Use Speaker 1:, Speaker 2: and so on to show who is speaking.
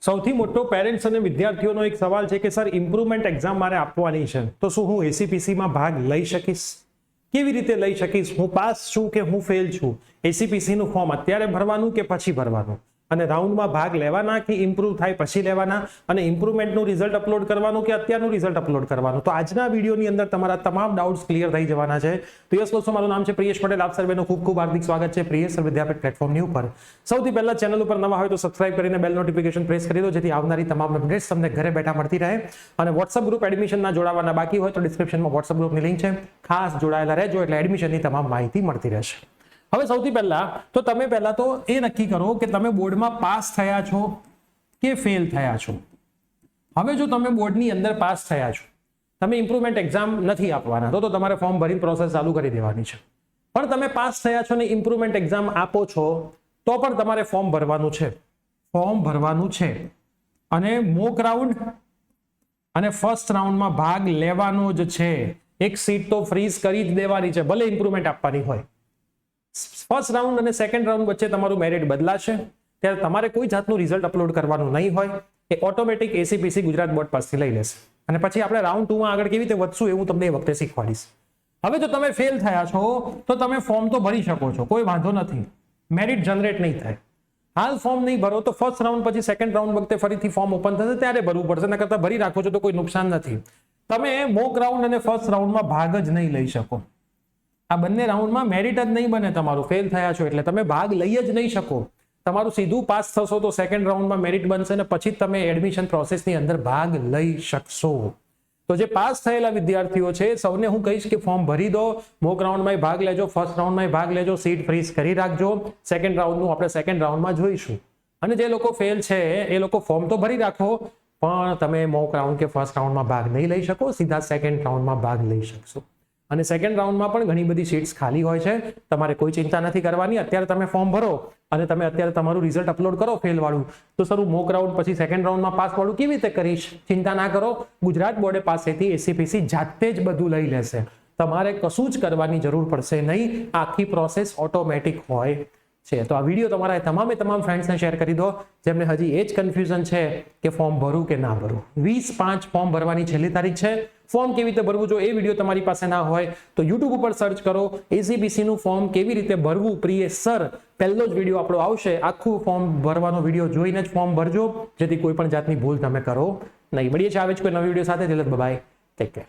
Speaker 1: સૌથી મોટો પેરેન્ટ્સ અને વિદ્યાર્થીઓનો એક સવાલ છે કે સર ઇમ્પ્રુવમેન્ટ એક્ઝામ મારે આપવાની છે તો શું હું એસીપીસીમાં ભાગ લઈ શકીશ? કેવી રીતે લઈ શકીશ? હું પાસ છું કે હું ફેલ છું? એસીપીસીનું ફોર્મ અત્યારે ભરવાનું કે પછી ભરવાનું? અને રાઉન્ડમાં ભાગ લેવાના કે ઇમ્પ્રુવ થાય પછી લેવાના? અને ઇમ્પ્રુવમેન્ટનું રિઝલ્ટ અપલોડ કરવાનું કે અત્યારનું રિઝલ્ટ અપલોડ કરવાનું? તો આજના વિડીયોની અંદર તમારા તમામ ડાઉટ્સ ક્લિયર થઈ જવાના છે. તો યસ દોસ્તો, મારું નામ છે પ્રિયેશ પટેલ. આપ સર્વેનું ખૂબ ખૂબ હાર્દિક સ્વાગત છે પ્રિયેશ સર વિદ્યાપીઠ પ્લેટફોર્મની ઉપર. સૌથી પહેલા ચેનલ ઉપર નવા હોય તો સબસ્ક્રાઇબ કરીને બેલ નોટિફિકેશન પ્રેસ કરી દો, જેથી આવનારી તમામ અપડેટ્સ તમને ઘરે બેઠા મળતી રહે. અને વોટ્સઅપ ગ્રુપ એડમિશનના જોડાવાના બાકી હોય તો ડિસ્ક્રિપ્શનમાં વોટ્સઅપ ગ્રુપની લિંક છે, ખાસ જોડાયેલા રહેજો એટલે એડમિશનની તમામ માહિતી મળતી રહેશે. હવે સૌથી પહેલા તો તમે પહેલા તો એ નક્કી કરો કે તમે બોર્ડમાં પાસ થયા છો કે ફેલ થયા છો. હવે જો તમે બોર્ડની અંદર પાસ થયા છો, તમે ઇમ્પ્રુવમેન્ટ એક્ઝામ નથી આપવાના, તો તમારે ફોર્મ ભરીને પ્રોસેસ ચાલુ કરી દેવાની છે. પણ તમે પાસ થયા છો ને ઇમ્પ્રુવમેન્ટ એક્ઝામ આપો છો તો પણ તમારે ફોર્મ ભરવાનું છે. ફોર્મ ભરવાનું છે અને મોક રાઉન્ડ અને ફર્સ્ટ રાઉન્ડમાં ભાગ લેવાનો જ છે. એક સીટ તો ફ્રીઝ કરી જ દેવાની છે, ભલે ઇમ્પ્રુવમેન્ટ આપવાની હોય. ફર્સ્ટ રાઉન્ડ અને સેકન્ડ રાઉન્ડ વચ્ચે તમારું મેરિટ બદલાશે, ત્યારે તમારે કોઈ જાતનું રિઝલ્ટ અપલોડ કરવાનું નહીં હોય. એ ઓટોમેટિક એસીપીસી ગુજરાત બોર્ડ પાસેથી લઈ લેશે. અને પછી આપણે રાઉન્ડ 2 માં આગળ કેવી રીતે વધશું એવું તમને એ વખતે શીખવાડીશ. હવે જો તમે ફેલ થયા છો તો તમે ફોર્મ તો ભરી શકો છો, કોઈ વાંધો નથી, મેરિટ જનરેટ નહીં થાય. હાલ ફોર્મ નહીં ભરો તો ફર્સ્ટ રાઉન્ડ પછી સેકન્ડ રાઉન્ડ વખતે ફરીથી ફોર્મ ઓપન થશે ત્યારે ભરવું પડશે, નકર કરતા ભરી રાખો છો તો કોઈ નુકસાન નથી. તમે મોક રાઉન્ડ અને ફર્સ્ટ રાઉન્ડમાં ભાગ જ નહીં લઈ શકો. આ બંને રાઉન્ડમાં મેરિટ જ નહીં બને તમારું. ફેલ થયા છો એટલે તમે ભાગ લઈ જ નહીં શકો. તમારું સીધું પાસ થશો તો સેકન્ડ રાઉન્ડમાં મેરિટ બનશે ને પછી તમે એડમિશન પ્રોસેસની અંદર ભાગ લઈ શકશો. તો જે પાસ થયેલા વિદ્યાર્થીઓ છે સૌને હું કહીશ કે ફોર્મ ભરી દો, મોક રાઉન્ડમાં ભાગ લેજો, ફર્સ્ટ રાઉન્ડમાં ભાગ લેજો, સીટ ફ્રીઝ કરી રાખજો. સેકન્ડ રાઉન્ડનું આપણે સેકન્ડ રાઉન્ડમાં જોઈશું. અને જે લોકો ફેલ છે એ લોકો ફોર્મ તો ભરી રાખો, પણ તમે મોક રાઉન્ડ કે ફર્સ્ટ રાઉન્ડમાં ભાગ નહીં લઈ શકો, સીધા સેકન્ડ રાઉન્ડમાં ભાગ લઈ શકશો. અને સેકન્ડ રાઉન્ડમાં પણ ઘણી બધી સીટ્સ ખાલી હોય છે, તમારે કોઈ ચિંતા નથી કરવાની. અત્યારે તમે ફોર્મ ભરો અને તમે અત્યારે તમારું રિઝલ્ટ અપલોડ કરો ફેલ વાળું, તો સર હું મોક રાઉન્ડ પછી સેકન્ડ રાઉન્ડમાં પાસ વાળું કેવી રીતે કરીશ? ચિંતા ના કરો, ગુજરાત બોર્ડ પાસેથી એસીપીસી જાતે જ બધું લઈ લેશે. તમારે કશું જ કરવાની જરૂર પડશે નહીં, આખી પ્રોસેસ ઓટોમેટિક હોય છે. તો આ વિડીયો તમારા તમામ ફ્રેન્ડ્સને શેર કરી દો જેમને હજી એ જ કન્ફ્યુઝન છે કે ફોર્મ ભરું કે ના ભરું. 20/5 ફોર્મ ભરવાની છેલ્લી તારીખ છે. ફોર્મ કેવી રીતે ભરવું, જો એ વિડીયો તમારી પાસે ના હોય તો યુટ્યુબ ઉપર સર્ચ કરો એસીબીસી નું ફોર્મ કેવી રીતે ભરવું પ્રિયેશ સર, પહેલો જ વિડીયો આપણો આવશે. આખું ફોર્મ ભરવાનો વિડીયો જોઈને જ ફોર્મ ભરજો, જેથી કોઈ પણ જાતની ભૂલ તમે કરો નહીં. મળીએ છીએ આવે જ કોઈ નવી વિડીયો સાથે. Bye, take care.